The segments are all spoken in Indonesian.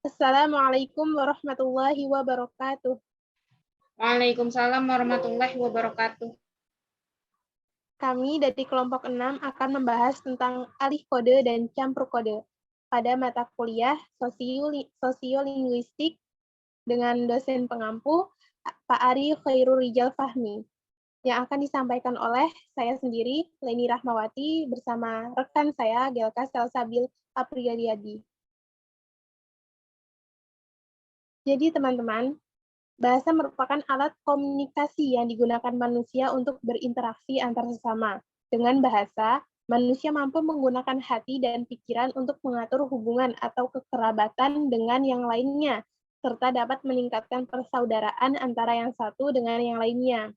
Assalamualaikum warahmatullahi wabarakatuh. Waalaikumsalam warahmatullahi wabarakatuh. Kami dari kelompok 6 akan membahas tentang alih kode dan campur kode pada mata kuliah Sosiolinguistik dengan dosen pengampu Pak Ari Khairul Rijal Fahmi yang akan disampaikan oleh saya sendiri, Leni Rahmawati, bersama rekan saya, Gelka Selsabil Apriyadi. Jadi teman-teman, bahasa merupakan alat komunikasi yang digunakan manusia untuk berinteraksi antar sesama. Dengan bahasa, manusia mampu menggunakan hati dan pikiran untuk mengatur hubungan atau kekerabatan dengan yang lainnya, serta dapat meningkatkan persaudaraan antara yang satu dengan yang lainnya.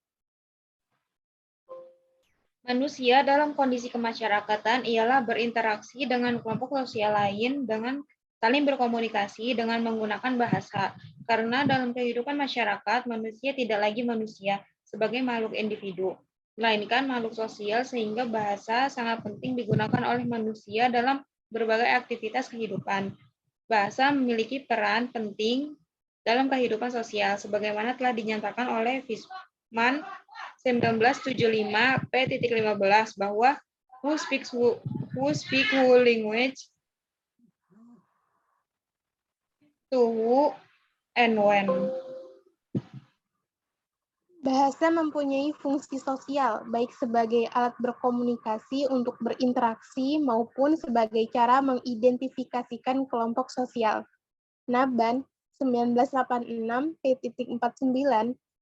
Manusia dalam kondisi kemasyarakatan ialah berinteraksi dengan kelompok sosial lain dengan saling berkomunikasi dengan menggunakan bahasa. Karena dalam kehidupan masyarakat, manusia tidak lagi manusia sebagai makhluk individu, melainkan makhluk sosial sehingga bahasa sangat penting digunakan oleh manusia dalam berbagai aktivitas kehidupan. Bahasa memiliki peran penting dalam kehidupan sosial, sebagaimana telah dinyatakan oleh Fishman 1975 P.15 bahwa who speak who language to who and when. Bahasa mempunyai fungsi sosial, baik sebagai alat berkomunikasi untuk berinteraksi maupun sebagai cara mengidentifikasikan kelompok sosial. Naban 1986 P.49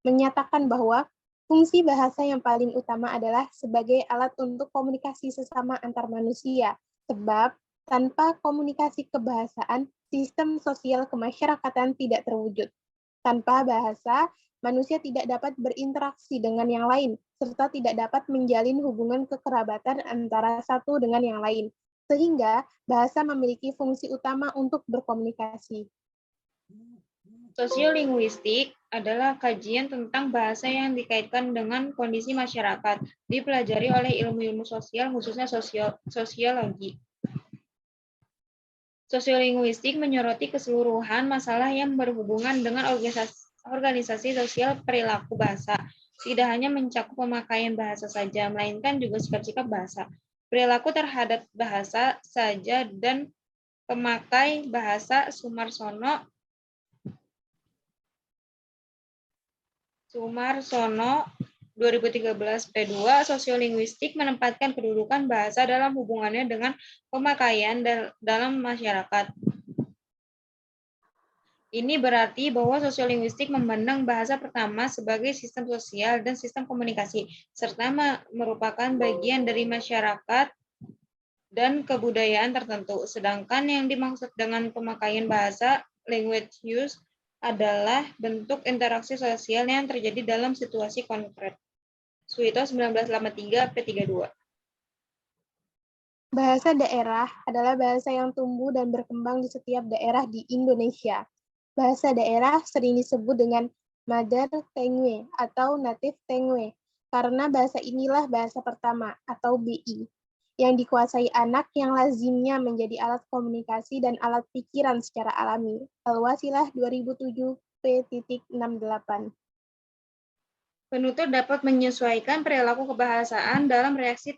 menyatakan bahwa fungsi bahasa yang paling utama adalah sebagai alat untuk komunikasi sesama antar manusia, sebab tanpa komunikasi kebahasaan, sistem sosial kemasyarakatan tidak terwujud. Tanpa bahasa, manusia tidak dapat berinteraksi dengan yang lain, serta tidak dapat menjalin hubungan kekerabatan antara satu dengan yang lain, sehingga bahasa memiliki fungsi utama untuk berkomunikasi. Sosiolinguistik adalah kajian tentang bahasa yang dikaitkan dengan kondisi masyarakat, dipelajari oleh ilmu-ilmu sosial, khususnya sosiologi. Sosiolinguistik menyoroti keseluruhan masalah yang berhubungan dengan organisasi sosial perilaku bahasa. Tidak hanya mencakup pemakaian bahasa saja, melainkan juga sikap-sikap bahasa, perilaku terhadap bahasa saja, dan pemakai bahasa. Sumarsono 2013 P2, Sosiolinguistik menempatkan kedudukan bahasa dalam hubungannya dengan pemakaian dalam masyarakat. Ini berarti bahwa sosiolinguistik memandang bahasa pertama sebagai sistem sosial dan sistem komunikasi, serta merupakan bagian dari masyarakat dan kebudayaan tertentu. Sedangkan yang dimaksud dengan pemakaian bahasa, language use, adalah bentuk interaksi sosial yang terjadi dalam situasi konkret. Suito 1983 P32. Bahasa daerah adalah bahasa yang tumbuh dan berkembang di setiap daerah di Indonesia. Bahasa daerah sering disebut dengan mother tongue atau native tongue, karena bahasa inilah bahasa pertama atau BI, yang dikuasai anak yang lazimnya menjadi alat komunikasi dan alat pikiran secara alami. Al-Wasilah 2007 P.68. Penutur dapat menyesuaikan perilaku kebahasaan dalam reaksi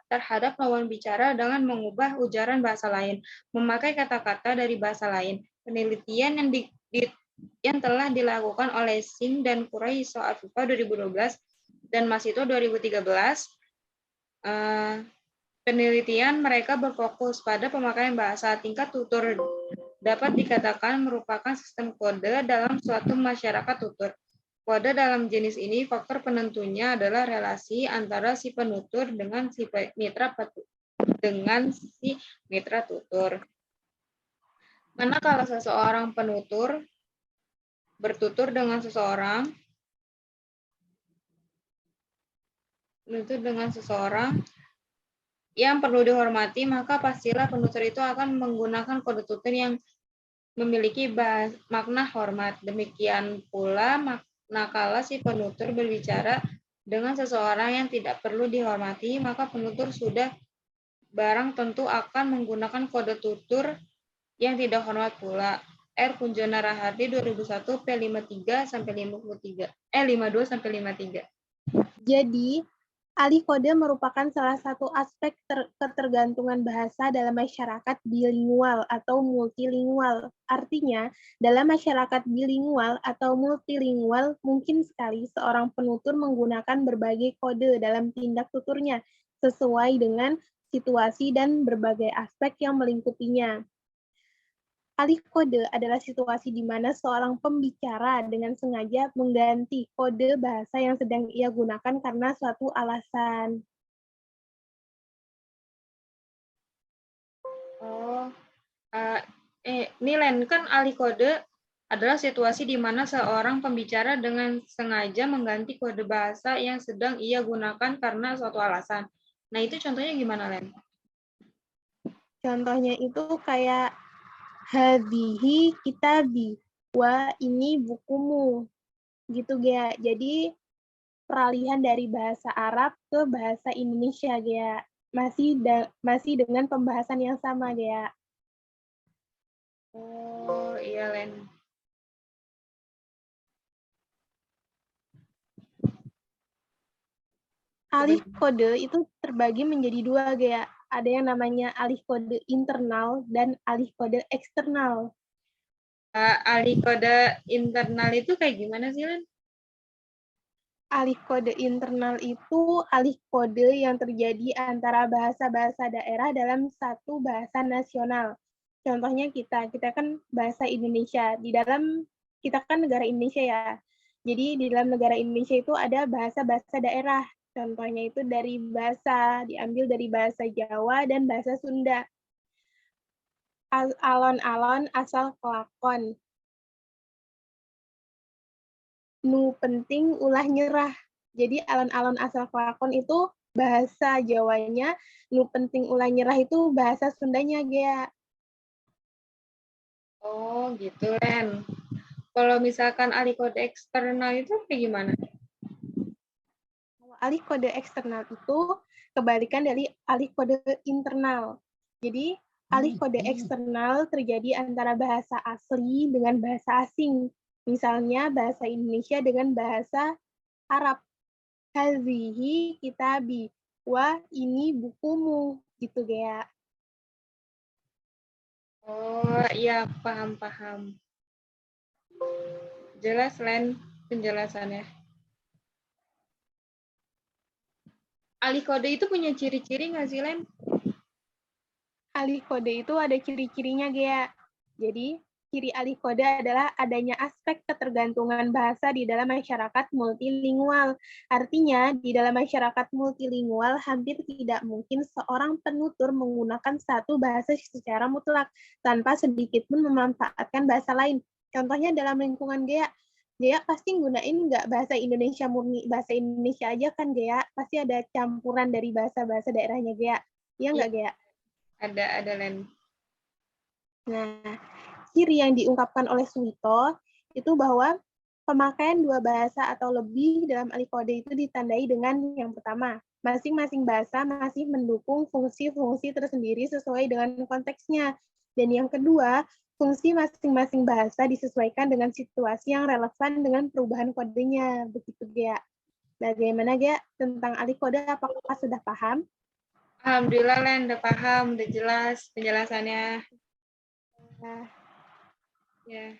terhadap lawan bicara dengan mengubah ujaran bahasa lain, memakai kata-kata dari bahasa lain. Penelitian yang telah dilakukan oleh Singh dan Quraiso Afifa 2012 dan Masito 2013, penelitian mereka berfokus pada pemakaian bahasa. Tingkat tutur dapat dikatakan merupakan sistem kode dalam suatu masyarakat tutur. Kode dalam jenis ini, faktor penentunya adalah relasi antara si penutur dengan si mitra tutur. Manakala seseorang penutur bertutur dengan seseorang yang perlu dihormati, maka pastilah penutur itu akan menggunakan kode tutur yang memiliki makna hormat. Demikian pula manakala si penutur berbicara dengan seseorang yang tidak perlu dihormati, maka penutur sudah barang tentu akan menggunakan kode tutur yang tidak hormat pula. R. Punjana Rahardi 2001 P53 sampai 52 sampai 53. Jadi, alih kode merupakan salah satu aspek ketergantungan bahasa dalam masyarakat bilingual atau multilingual. Artinya, dalam masyarakat bilingual atau multilingual, mungkin sekali seorang penutur menggunakan berbagai kode dalam tindak tuturnya, sesuai dengan situasi dan berbagai aspek yang melingkupinya. Alih kode adalah situasi di mana seorang pembicara dengan sengaja mengganti kode bahasa yang sedang ia gunakan karena suatu alasan. Oh, ini Len, kan alih kode adalah situasi di mana seorang pembicara dengan sengaja mengganti kode bahasa yang sedang ia gunakan karena suatu alasan. Nah, itu contohnya gimana, Len? Contohnya itu kayak hadhihi kitabi, wa ini bukumu. Gitu, Gea. Jadi, peralihan dari bahasa Arab ke bahasa Indonesia, Gea. Masih dengan pembahasan yang sama, Gea. Oh, iya, Len. Alih kode itu terbagi menjadi dua, Gea. Ada yang namanya alih kode internal dan alih kode eksternal. Alih kode internal itu kayak gimana sih, Len? Alih kode internal itu alih kode yang terjadi antara bahasa-bahasa daerah dalam satu bahasa nasional. Contohnya kita kan bahasa Indonesia. Kita kan negara Indonesia ya. Jadi di dalam negara Indonesia itu ada bahasa-bahasa daerah. Contohnya itu diambil dari bahasa Jawa dan bahasa Sunda. Alon-alon asal kelakon. Nu penting ulah nyerah. Jadi alon-alon asal kelakon itu bahasa Jawanya, nu penting ulah nyerah itu bahasa Sundanya, Gea. Oh, gitu, Len. Kalau misalkan alih kode eksternal itu kayak gimana? Alih kode eksternal itu kebalikan dari alih kode internal. Jadi, alih kode eksternal terjadi antara bahasa asli dengan bahasa asing. Misalnya bahasa Indonesia dengan bahasa Arab. Hazihi kitabi. Wah, ini bukumu. Gitu, Gea. Oh, iya, paham-paham. Jelas, Len, penjelasannya. Alih kode itu punya ciri-ciri nggak sih, Len? Alih kode itu ada ciri-cirinya, Gea. Jadi, ciri alih kode adalah adanya aspek ketergantungan bahasa di dalam masyarakat multilingual. Artinya, di dalam masyarakat multilingual, hampir tidak mungkin seorang penutur menggunakan satu bahasa secara mutlak, tanpa sedikit pun memanfaatkan bahasa lain. Contohnya dalam lingkungan Gea, Gea pasti gunain nggak bahasa Indonesia murni, bahasa Indonesia aja kan, Gea? Pasti ada campuran dari bahasa-bahasa daerahnya, Gea. Iya nggak, Gea? Ada, Len. Nah, ciri yang diungkapkan oleh Suwito itu bahwa pemakaian dua bahasa atau lebih dalam alih kode itu ditandai dengan yang pertama, masing-masing bahasa masih mendukung fungsi-fungsi tersendiri sesuai dengan konteksnya. Dan yang kedua, fungsi masing-masing bahasa disesuaikan dengan situasi yang relevan dengan perubahan kodenya. Begitu, Gea. Bagaimana, Gea, tentang alih kode? Apakah sudah paham? Alhamdulillah, Len, udah paham, udah jelas penjelasannya. Nah, Ya.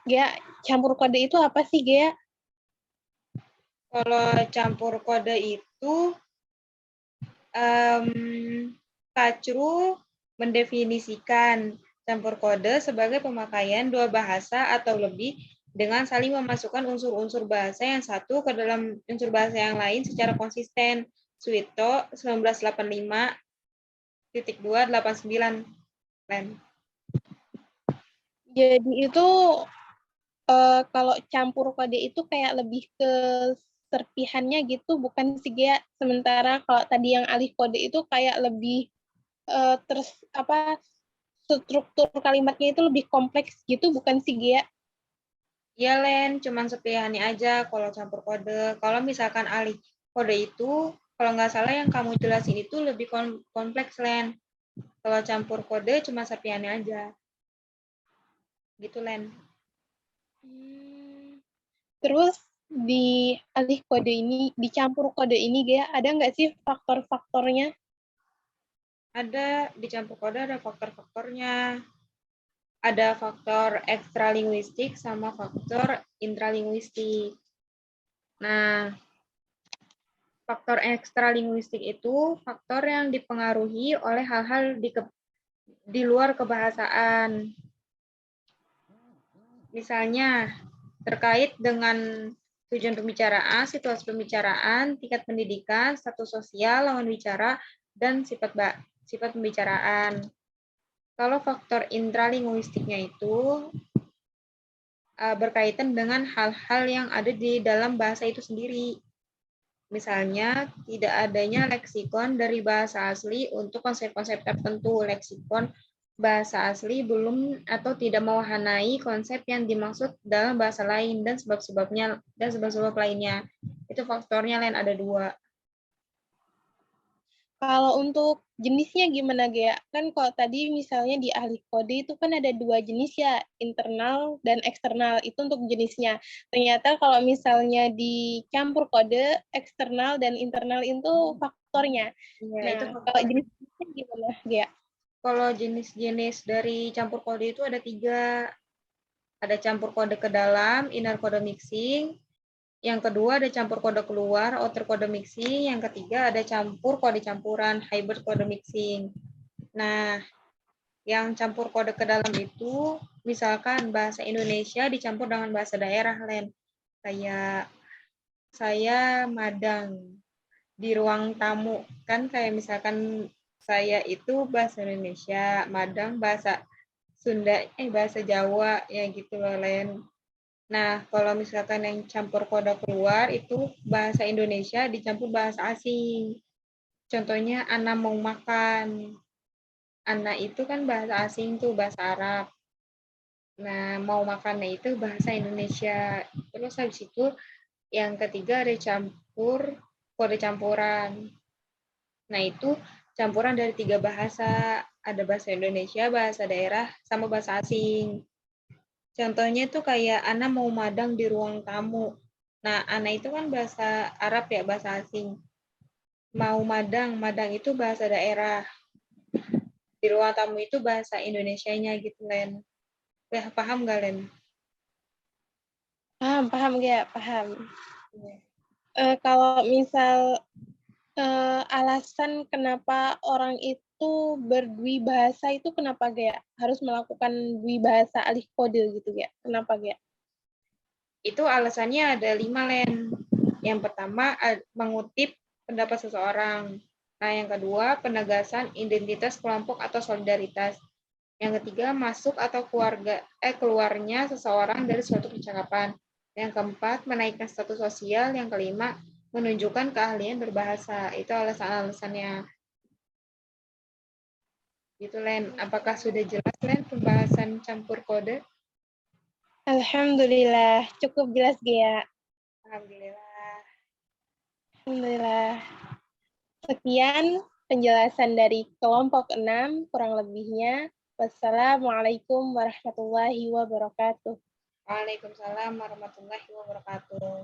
Gea, campur kode itu apa sih, Gea? Kalau campur kode itu, Kacru mendefinisikan campur kode sebagai pemakaian dua bahasa atau lebih dengan saling memasukkan unsur-unsur bahasa yang satu ke dalam unsur bahasa yang lain secara konsisten. Suwito 1985.289. Len. Jadi itu kalau campur kode itu kayak lebih ke serpihannya gitu, bukan sih, Gea? Sementara kalau tadi yang alih kode itu kayak lebih struktur kalimatnya itu lebih kompleks gitu, bukan sih, Gea? Iya, Len, cuman sepihani aja kalau campur kode. Kalau misalkan alih kode itu, kalau nggak salah yang kamu jelasin itu lebih kompleks, Len. Kalau campur kode cuma sepihani aja. Gitu, Len. Terus di alih kode ini, dicampur kode ini, Gea, ada nggak sih faktor-faktornya? Ada, dicampur kode ada faktor-faktornya. Ada faktor ekstralinguistik sama faktor intralinguistik. Nah, faktor ekstralinguistik itu faktor yang dipengaruhi oleh hal-hal di luar kebahasaan. Misalnya, terkait dengan tujuan pembicaraan, situasi pembicaraan, tingkat pendidikan, status sosial, lawan bicara, dan sifat pembicaraan. Kalau faktor intralinguistiknya itu berkaitan dengan hal-hal yang ada di dalam bahasa itu sendiri. Misalnya, tidak adanya leksikon dari bahasa asli untuk konsep-konsep tertentu. Leksikon bahasa asli belum atau tidak mewahanai konsep yang dimaksud dalam bahasa lain dan sebab-sebabnya dan sebab-sebab lainnya. Itu faktornya lain ada 2. Kalau untuk jenisnya gimana, Gea? Kan kalau tadi misalnya di ahli kode itu kan ada 2 jenis ya, internal dan eksternal. Itu untuk jenisnya. Ternyata kalau misalnya dicampur kode, eksternal dan internal itu faktornya. Ya, itu Nah, kalau faktor. jenisnya gimana, Gea? Kalau jenis-jenis dari campur kode itu ada 3. Ada campur kode ke dalam, inner kode mixing. Yang kedua ada campur kode keluar, outer kode mixing. Yang ketiga ada campur kode campuran, hybrid kode mixing. Nah, yang campur kode ke dalam itu, misalkan bahasa Indonesia dicampur dengan bahasa daerah, Len. Kayak saya madang di ruang tamu. Kan kayak misalkan saya itu bahasa Indonesia, madang bahasa Sunda, bahasa Jawa, ya gitu loh, Len. Nah, kalau misalkan yang campur kode keluar itu bahasa Indonesia dicampur bahasa asing. Contohnya Ana mau makan. Ana itu kan bahasa asing tuh, bahasa Arab. Nah, mau makannya itu bahasa Indonesia. Terus habis itu yang ketiga ada campur kode campuran. Nah, itu campuran dari 3 bahasa. Ada bahasa Indonesia, bahasa daerah, sama bahasa asing. Contohnya itu kayak Ana mau madang di ruang tamu. Nah, Ana itu kan bahasa Arab ya, bahasa asing. Mau madang, madang itu bahasa daerah. Di ruang tamu itu bahasa Indonesianya gitu, Len. Paham nggak, Len? Paham, Gea, paham. Kalau misal alasan kenapa orang itu berdwibahasa itu kenapa, Gea? Harus melakukan dwibahasa alih kode gitu, Gea? Kenapa, Gea? Itu alasannya ada 5, Len. Yang pertama, mengutip pendapat seseorang. Nah, yang kedua, penegasan identitas kelompok atau solidaritas. Yang ketiga, masuk atau keluarnya seseorang dari suatu percakapan. Yang keempat, menaikkan status sosial. Yang kelima, menunjukkan keahlian berbahasa. Itu alasan-alasannya. Gitu, Len. Apakah sudah jelas, Len, pembahasan campur kode? Alhamdulillah, cukup jelas, Gea. Alhamdulillah. Alhamdulillah. Sekian penjelasan dari kelompok 6, kurang lebihnya. Wassalamualaikum warahmatullahi wabarakatuh. Waalaikumsalam warahmatullahi wabarakatuh.